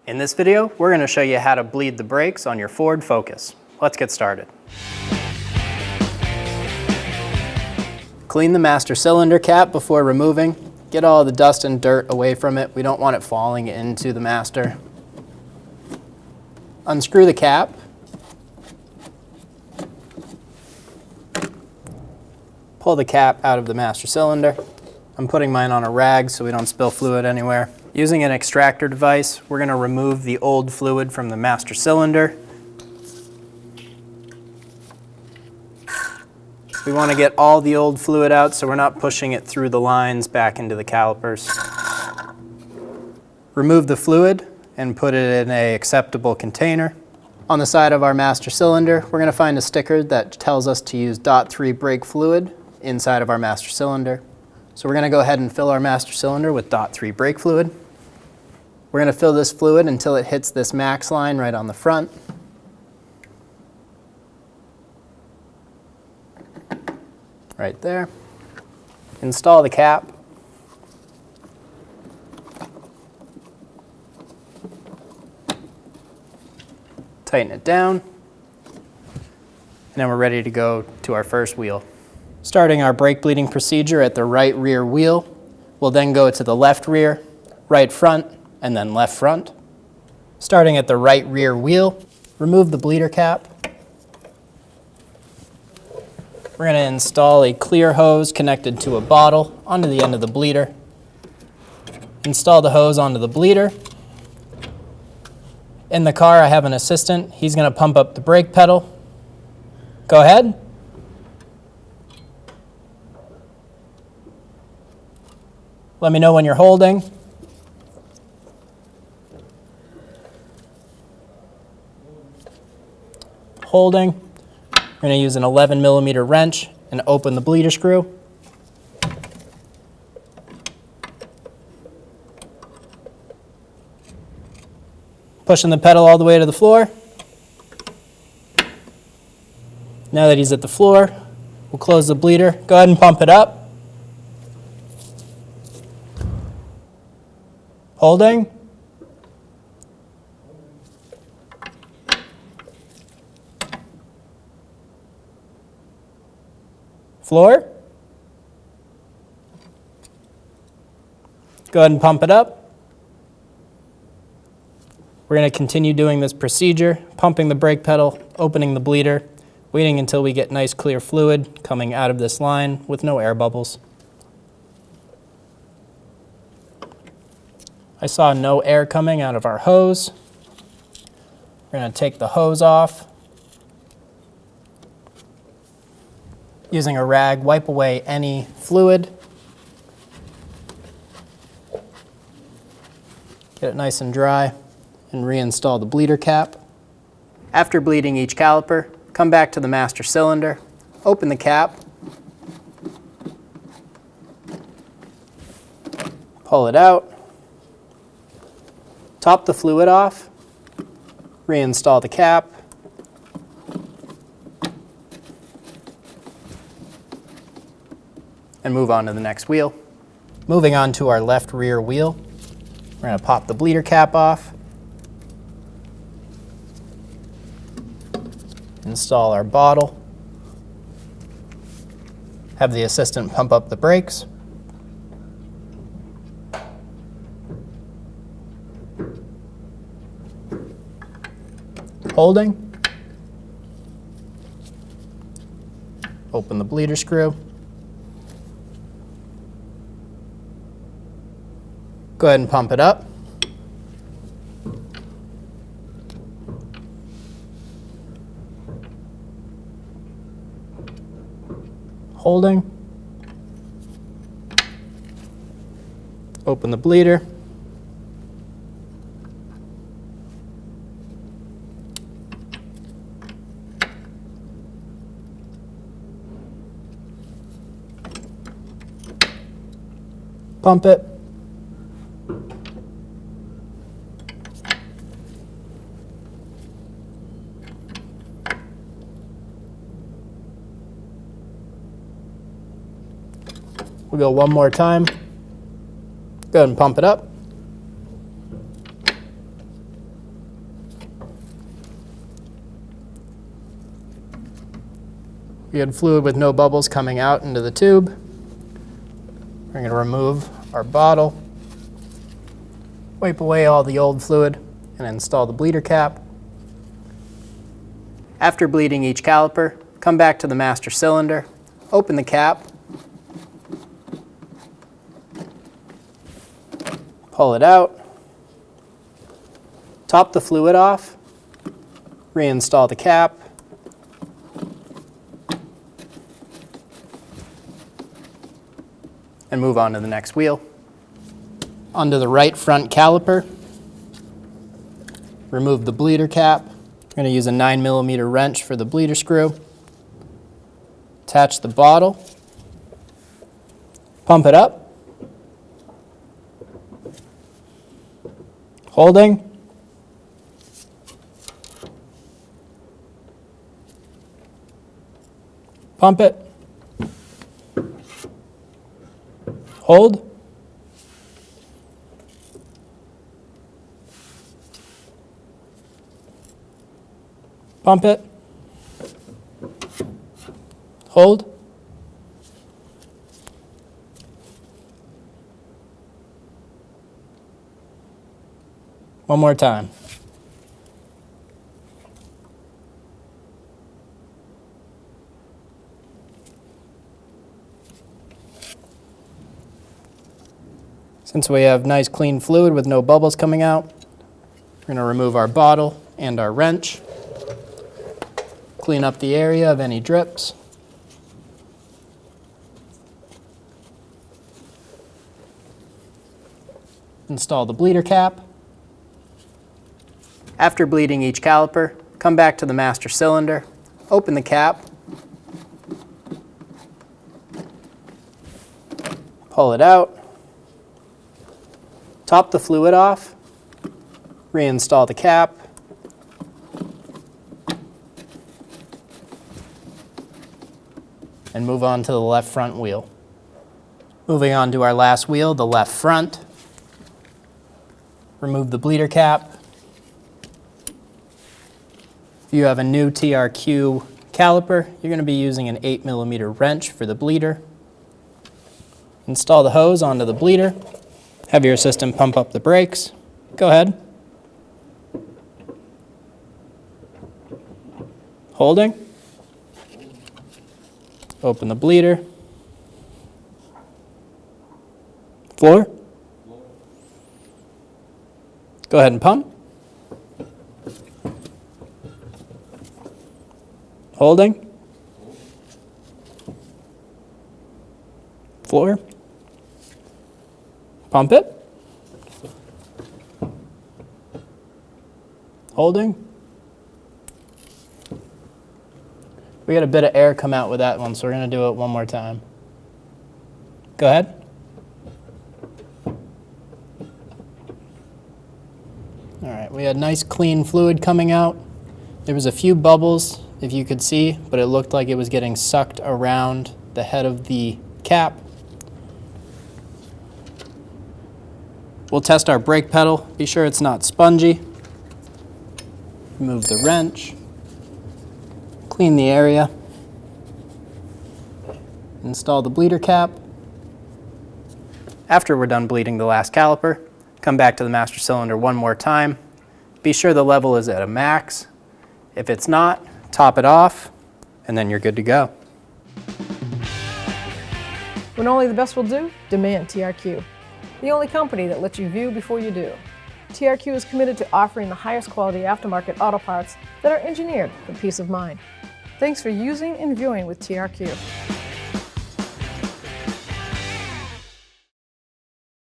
In this video, we're going to show you how to bleed the brakes on your Ford Focus. Let's get started. Clean the master cylinder cap before removing. Get all the dust and dirt away from it. We don't want it falling into the master. Unscrew the cap. Pull the cap out of the master cylinder. I'm putting mine on a rag so we don't spill fluid anywhere. Using an extractor device, we're going to remove the old fluid from the master cylinder. We want to get all the old fluid out so we're not pushing it through the lines back into the calipers. Remove the fluid and put it in an acceptable container. On the side of our master cylinder, we're going to find a sticker that tells us to use .3 brake fluid inside of our master cylinder. So we're going to go ahead and fill our master cylinder with .3 brake fluid. We're going to fill this fluid until it hits this max line right on the front. Right there. Install the cap. Tighten it down. And then we're ready to go to our first wheel. Starting our brake bleeding procedure at the right rear wheel, we'll then go to the left rear, right front, and then left front. Starting at the right rear wheel, remove the bleeder cap. We're going to install a clear hose connected to a bottle onto the end of the bleeder. Install the hose onto the bleeder. In the car, I have an assistant. He's going to pump up the brake pedal. Go ahead. Let me know when you're holding. Holding. We're going to use an 11mm wrench and open the bleeder screw. Pushing the pedal all the way to the floor. Now that he's at the floor, we'll close the bleeder. Go ahead and pump it up. Holding. Floor. Go ahead and pump it up. We're going to continue doing this procedure, pumping the brake pedal, opening the bleeder, waiting until we get nice clear fluid coming out of this line with no air bubbles. I saw no air coming out of our hose. We're going to take the hose off. Using a rag, wipe away any fluid. Get it nice and dry and reinstall the bleeder cap. After bleeding each caliper, come back to the master cylinder, open the cap, pull it out, top the fluid off, reinstall the cap, and move on to the next wheel. Moving on to our left rear wheel, we're going to pop the bleeder cap off, install our bottle, have the assistant pump up the brakes, holding, open the bleeder screw, go ahead and pump it up. Holding. Open the bleeder. Pump it. We'll go one more time. Go ahead and pump it up. We had fluid with no bubbles coming out into the tube. We're going to remove our bottle, wipe away all the old fluid, and install the bleeder cap. After bleeding each caliper, come back to the master cylinder, open the cap, pull it out, top the fluid off, reinstall the cap, and move on to the next wheel. Onto the right front caliper, remove the bleeder cap. We're going to use a 9mm wrench for the bleeder screw. Attach the bottle, pump it up, holding, pump it, hold, pump it, hold, one more time. Since we have nice clean fluid with no bubbles coming out, we're going to remove our bottle and our wrench, clean up the area of any drips. Install the bleeder cap. After bleeding each caliper, come back to the master cylinder, open the cap, pull it out, top the fluid off, reinstall the cap, and move on to the left front wheel. Moving on to our last wheel, the left front. Remove the bleeder cap. If you have a new TRQ caliper, you're going to be using an 8mm wrench for the bleeder. Install the hose onto the bleeder. Have your assistant pump up the brakes. Go ahead. Holding. Open the bleeder. Floor. Go ahead and pump. Holding. Floor. Pump it. Holding. We got a bit of air come out with that one, so we're going to do it one more time. Go ahead. All right, we had nice clean fluid coming out. There was a few bubbles, if you could see, but it looked like it was getting sucked around the head of the cap. We'll test our brake pedal. Be sure it's not spongy. Remove the wrench. Clean the area. Install the bleeder cap. After we're done bleeding the last caliper, come back to the master cylinder one more time. Be sure the level is at a max. If it's not, top it off, and then you're good to go. When only the best will do, demand TRQ. The only company that lets you view before you do. TRQ is committed to offering the highest quality aftermarket auto parts that are engineered for peace of mind. Thanks for using and viewing with TRQ.